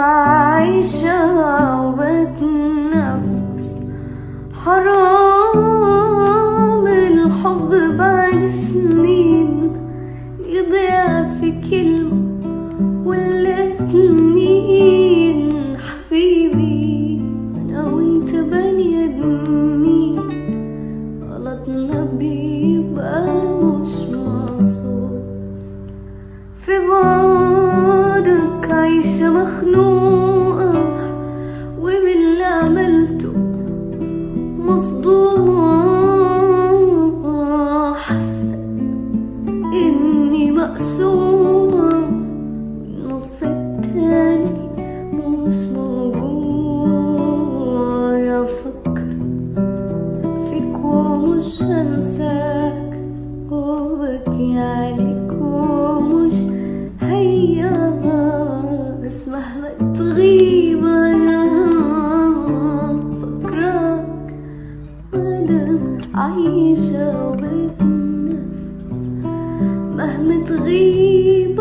عايشة وبتنفس. حرام الحب بعد سنين يضيع في كلمة ولا اتنين. حبيبي أنا وانت بني آدمين، غلطنا بيبقى مش مقصود. في بعدك عايشة مخنوقة وباللي عملته مصدومة، حاسة إني مقسومة النص التاني مش موجود. أفكر فيك ومش هنساك، وبكي عليك ومش هيأس مهما تغيب. أنا فكرك مادام عايشة وبتنفس، مهما تغيب